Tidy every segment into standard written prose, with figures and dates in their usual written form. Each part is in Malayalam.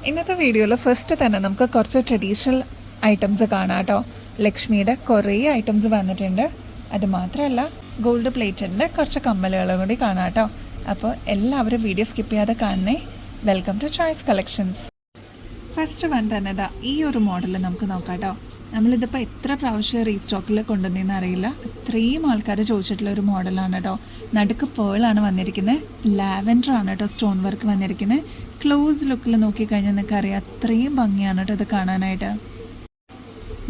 ഇന്നത്തെ വീഡിയോയിൽ ഫസ്റ്റ് തന്നെ നമുക്ക് കുറച്ച് ട്രഡീഷണൽ ഐറ്റംസ് കാണാം കേട്ടോ. ലക്ഷ്മിയുടെ കുറേ ഐറ്റംസ് വന്നിട്ടുണ്ട്. അത് മാത്രമല്ല ഗോൾഡ് പ്ലേറ്റഡിൻ്റെ കുറച്ച് കമ്മലുകളും കൂടി കാണാം കേട്ടോ. അപ്പോൾ എല്ലാവരും വീഡിയോ സ്കിപ്പ് ചെയ്യാതെ കാണണേ. Welcome to choice collections. First one തന്നെ ഈ ഒരു മോഡൽ നമുക്ക് നോക്കാം കേട്ടോ. നമ്മളിതിപ്പോൾ എത്ര പ്രാവശ്യം റീസ്റ്റോക്കിൽ കൊണ്ടുവന്നതെന്ന് അറിയില്ല. ഇത്രയും ആൾക്കാർ ചോദിച്ചിട്ടുള്ള ഒരു മോഡലാണ് കേട്ടോ. നടുക്ക് പേളാണ് വന്നിരിക്കുന്നത്. ലാവൻഡർ ആണ് കേട്ടോ സ്റ്റോൺ വർക്ക് വന്നിരിക്കുന്നത്. ക്ലോസ് ലുക്കിൽ നോക്കിക്കഴിഞ്ഞാൽ നിങ്ങൾക്ക് അറിയാം അത്രയും ഭംഗിയാണ് കേട്ടോ ഇത് കാണാനായിട്ട്.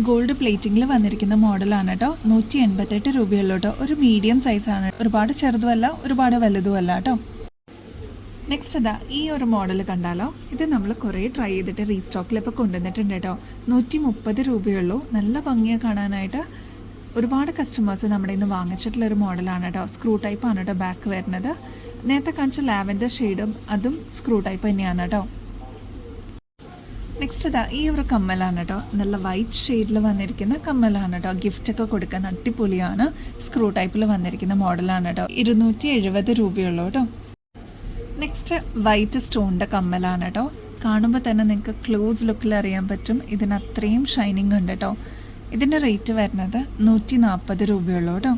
ഗോൾഡ് പ്ലേറ്റിങ്ങിൽ വന്നിരിക്കുന്ന മോഡലാണ് കേട്ടോ. 188 രൂപയുള്ളൂ കേട്ടോ. ഒരു മീഡിയം സൈസാണ്, ഒരുപാട് ചെറുതുമല്ല ഒരുപാട് വലുതുമല്ല കേട്ടോ. നെക്സ്റ്റ് ഈ ഒരു മോഡൽ കണ്ടാലോ. ഇത് നമ്മൾ കുറേ ട്രൈ ചെയ്തിട്ട് റീസ്റ്റോക്കിൽ ഇപ്പോൾ കൊണ്ടുവന്നിട്ടുണ്ട് കേട്ടോ. 130 രൂപയുള്ളൂ. നല്ല ഭംഗിയാണ് കാണാനായിട്ട്. ഒരുപാട് കസ്റ്റമേഴ്സ് നമ്മുടെ ഇന്ന് വാങ്ങിച്ചിട്ടുള്ള ഒരു മോഡലാണ് കേട്ടോ. സ്ക്രൂ ടൈപ്പ് ആണ് കേട്ടോ ബാക്ക് വരുന്നത്. നേരത്തെ കാണിച്ച ലാവൻഡർ ഷെയ്ഡും അതും സ്ക്രൂ ടൈപ്പ് തന്നെയാണ് കേട്ടോ. നെക്സ്റ്റ് ഈ ഒരു കമ്മലാണ് കേട്ടോ. നല്ല വൈറ്റ് ഷെയ്ഡിൽ വന്നിരിക്കുന്ന കമ്മലാണ് കേട്ടോ. ഗിഫ്റ്റൊക്കെ കൊടുക്കാൻ അടിപൊളിയാണ്. സ്ക്രൂ ടൈപ്പിൽ വന്നിരിക്കുന്ന മോഡലാണ് കേട്ടോ. 270 രൂപയുള്ളൂ കേട്ടോ. നെക്സ്റ്റ് വൈറ്റ് സ്റ്റോണിൻ്റെ കമ്മലാണ് കേട്ടോ. കാണുമ്പോൾ തന്നെ നിങ്ങൾക്ക് ക്ലോസ് ലുക്കിൽ അറിയാൻ പറ്റും ഇതിന് അത്രയും ഷൈനിങ് ഉണ്ട് കേട്ടോ. ഇതിൻ്റെ റേറ്റ് വരുന്നത് 140 രൂപയുള്ളൂ കേട്ടോ.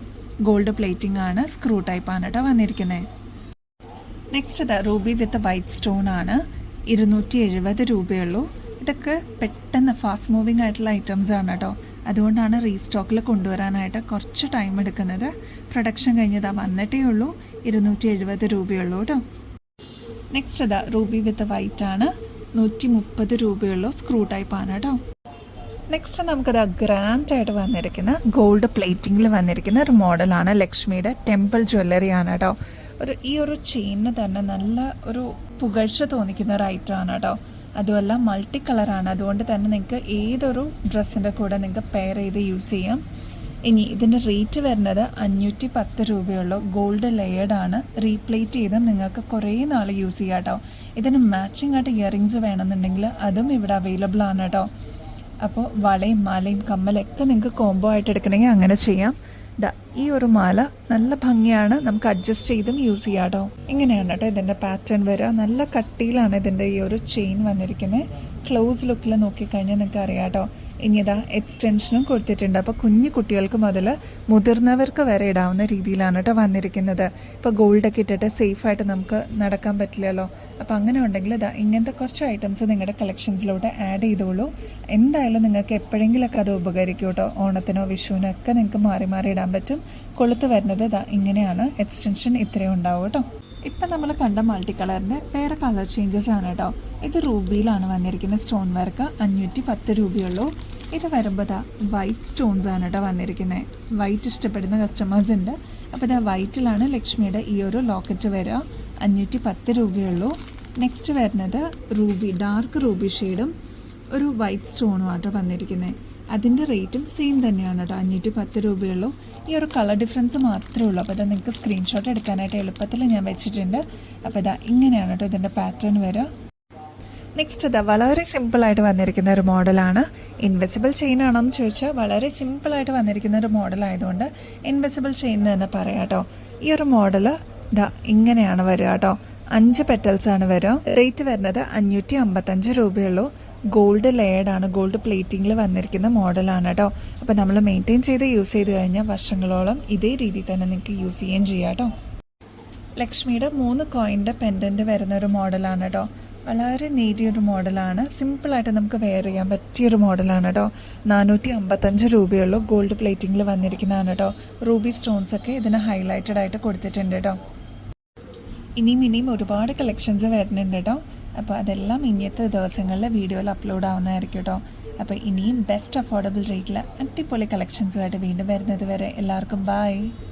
ഗോൾഡ് പ്ലേറ്റിംഗ് ആണ്, സ്ക്രൂ ടൈപ്പാണ് കേട്ടോ വന്നിരിക്കുന്നത്. നെക്സ്റ്റ് റൂബി വിത്ത് വൈറ്റ് സ്റ്റോൺ ആണ്. 270 രൂപയുള്ളൂ. ഇതൊക്കെ പെട്ടെന്ന് ഫാസ്റ്റ് മൂവിങ് ആയിട്ടുള്ള ഐറ്റംസ് ആണ് കേട്ടോ. അതുകൊണ്ടാണ് റീസ്റ്റോക്കിൽ കൊണ്ടുവരാനായിട്ട് കുറച്ച് ടൈം എടുക്കുന്നത്. പ്രൊഡക്ഷൻ കഴിഞ്ഞതാ വന്നിട്ടേ ഉള്ളൂ. 270 രൂപയുള്ളൂ കേട്ടോ. നെക്സ്റ്റ് റൂബി വിത്ത് വൈറ്റ് ആണ്. 130 രൂപയുള്ളൂ. സ്ക്രൂ ടൈപ്പ് ആണ് കേട്ടോ. നെക്സ്റ്റ് നമുക്കത് ഗ്രാൻഡ് ആയിട്ട് വന്നിരിക്കുന്ന ഗോൾഡ് പ്ലേറ്റിങ്ങിൽ വന്നിരിക്കുന്ന ഒരു മോഡലാണ്. ലക്ഷ്മിയുടെ ടെമ്പിൾ ജ്വല്ലറി ആണ് കേട്ടോ. ഈ ഒരു ചെയിനിന് തന്നെ നല്ല ഒരു പുകഴ്ച തോന്നിക്കുന്ന ഒരു ഐറ്റം ആണ് കേട്ടോ. അതുമല്ല മൾട്ടി കളറാണ്. അതുകൊണ്ട് തന്നെ നിങ്ങൾക്ക് ഏതൊരു ഡ്രസ്സിൻ്റെ കൂടെ നിങ്ങൾക്ക് പെയർ ചെയ്ത് യൂസ് ചെയ്യാം. ഇനി ഇതിൻ്റെ റേറ്റ് വരുന്നത് 510 രൂപയുള്ളൂ. ഗോൾഡ് ലെയേർഡ് ആണ്. റീപ്ലേറ്റ് ചെയ്ത് നിങ്ങൾക്ക് കുറേ നാൾ യൂസ് ചെയ്യാം കേട്ടോ. ഇതിന് മാച്ചിങ് ആയിട്ട് ഇയറിങ്സ് വേണമെന്നുണ്ടെങ്കിൽ അതും ഇവിടെ അവൈലബിൾ ആണ് കേട്ടോ. അപ്പോൾ വളയും മാലയും കമ്മലൊക്കെ നിങ്ങൾക്ക് കോംബോ ആയിട്ട് എടുക്കണമെങ്കിൽ അങ്ങനെ ചെയ്യാം. ഈ ഒരു മാല നല്ല ഭംഗിയാണ്. നമുക്ക് അഡ്ജസ്റ്റ് ചെയ്തും യൂസ് ചെയ്യാം കേട്ടോ. ഇങ്ങനെയാണ് കേട്ടോ ഇതിൻ്റെ പാറ്റേൺ വരിക. നല്ല കട്ടിയിലാണ് ഇതിൻ്റെ ഈ ഒരു ചെയിൻ വന്നിരിക്കുന്നത്. ക്ലോസ് ലുക്കിൽ നോക്കിക്കഴിഞ്ഞാൽ നിങ്ങൾക്ക് അറിയാം കേട്ടോ. ഇനി എക്സ്റ്റൻഷനും കൊടുത്തിട്ടുണ്ട്. അപ്പോൾ കുഞ്ഞു കുട്ടികൾക്ക് മുതൽ മുതിർന്നവർക്ക് വരെ ഇടാവുന്ന രീതിയിലാണ് കേട്ടോ വന്നിരിക്കുന്നത്. ഇപ്പോൾ ഗോൾഡൊക്കെ ഇട്ടിട്ട് സേഫായിട്ട് നമുക്ക് നടക്കാൻ പറ്റില്ലല്ലോ. അപ്പോൾ അങ്ങനെ ഉണ്ടെങ്കിൽ ഇങ്ങനത്തെ കുറച്ച് ഐറ്റംസ് നിങ്ങളുടെ കളക്ഷൻസിലോട്ട് ആഡ് ചെയ്തോളൂ. എന്തായാലും നിങ്ങൾക്ക് എപ്പോഴെങ്കിലൊക്കെ അത് ഉപകരിക്കും കേട്ടോ. ഓണത്തിനോ വിഷുവിനോ ഒക്കെ നിങ്ങൾക്ക് മാറി മാറി ഇടാൻ പറ്റും. കൊളുത്ത് വരുന്നത് ഇങ്ങനെയാണ്. എക്സ്റ്റൻഷൻ ഇത്രയും ഉണ്ടാവും കേട്ടോ. ഇപ്പം നമ്മൾ കണ്ട മൾട്ടി കളറിൻ്റെ വേറെ കളർ ചേഞ്ചസ് ആണ് കേട്ടോ. ഇത് റൂബിയിലാണ് വന്നിരിക്കുന്നത്. സ്റ്റോൺ വർക്ക് 510 രൂപയുള്ളൂ. ഇത് വരുമ്പോൾ വൈറ്റ് സ്റ്റോൺസ് ആണ് കേട്ടോ വന്നിരിക്കുന്നത്. വൈറ്റ് ഇഷ്ടപ്പെടുന്ന കസ്റ്റമേഴ്സ് ഉണ്ട്. അപ്പോൾ വൈറ്റിലാണ് ലക്ഷ്മിയുടെ ഈ ഒരു ലോക്കറ്റ് വരിക. 510 രൂപയുള്ളൂ. നെക്സ്റ്റ് വരുന്നത് റൂബി, ഡാർക്ക് റൂബി ഷെയ്ഡും ഒരു വൈറ്റ് സ്റ്റോണും ആട്ടോ വന്നിരിക്കുന്നത്. അതിൻ്റെ റേറ്റും സെയിം തന്നെയാണ് കേട്ടോ. 510 രൂപയുള്ളൂ. ഈ ഒരു കളർ ഡിഫറൻസ് മാത്രമേ ഉള്ളൂ. അപ്പോൾ നിങ്ങൾക്ക് സ്ക്രീൻഷോട്ട് എടുക്കാനായിട്ട് എളുപ്പത്തിൽ ഞാൻ വെച്ചിട്ടുണ്ട്. അപ്പോൾ ഇങ്ങനെയാണ് കേട്ടോ ഇതിൻ്റെ പാറ്റേൺ വരിക. നെക്സ്റ്റ് വളരെ സിമ്പിളായിട്ട് വന്നിരിക്കുന്ന ഒരു മോഡലാണ്. ഇൻവിസിബിൾ ചെയിൻ ആണോയെന്ന് ചോദിച്ചാൽ വളരെ സിമ്പിളായിട്ട് വന്നിരിക്കുന്ന ഒരു മോഡലായതുകൊണ്ട് ഇൻവിസിബിൾ ചെയിൻ തന്നെ പറയാം കേട്ടോ. ഈ ഒരു മോഡൽ ഇങ്ങനെയാണ് വരിക കേട്ടോ. 5 പെറ്റൽസ് ആണ് വരിക. റേറ്റ് വരുന്നത് 555 രൂപയുള്ളൂ. ഗോൾഡ് ലെയർഡ് ആണ്. ഗോൾഡ് പ്ലേറ്റിങ്ങിൽ വന്നിരിക്കുന്ന മോഡലാണ് കേട്ടോ. അപ്പോൾ നമ്മൾ മെയിൻറ്റെയിൻ ചെയ്ത് യൂസ് ചെയ്ത് കഴിഞ്ഞാൽ വർഷങ്ങളോളം ഇതേ രീതിയിൽ തന്നെ നിങ്ങൾക്ക് യൂസ് ചെയ്യുകയും ചെയ്യാം കേട്ടോ. ലക്ഷ്മിയുടെ 3 കോയിൻ്റെ പെൻഡൻറ്റ് വരുന്ന ഒരു മോഡലാണ് കേട്ടോ. വളരെ നേരിയൊരു മോഡലാണ്. സിമ്പിളായിട്ട് നമുക്ക് വെയർ ചെയ്യാൻ പറ്റിയൊരു മോഡലാണ് കേട്ടോ. 455 രൂപയുള്ളൂ. ഗോൾഡ് പ്ലേറ്റിങ്ങിൽ വന്നിരിക്കുന്നതാണ് കേട്ടോ. റൂബി സ്റ്റോൺസ് ഒക്കെ ഇതിന് ഹൈലൈറ്റഡ് ആയിട്ട് കൊടുത്തിട്ടുണ്ട് കേട്ടോ. ഇനിയും ഒരുപാട് കളക്ഷൻസ് വരുന്നുണ്ട് കേട്ടോ. അപ്പോൾ അതെല്ലാം ഇനിയത്തെ ദിവസങ്ങളിൽ വീഡിയോയിൽ അപ്ലോഡ് ആവുന്നതായിരിക്കും കേട്ടോ. അപ്പോൾ ഇനിയും ബെസ്റ്റ് അഫോർഡബിൾ റേറ്റിൽ അടിപൊളി കളക്ഷൻസുമായിട്ട് വീണ്ടും വരുന്നത് വരെ എല്ലാവർക്കും ബൈ.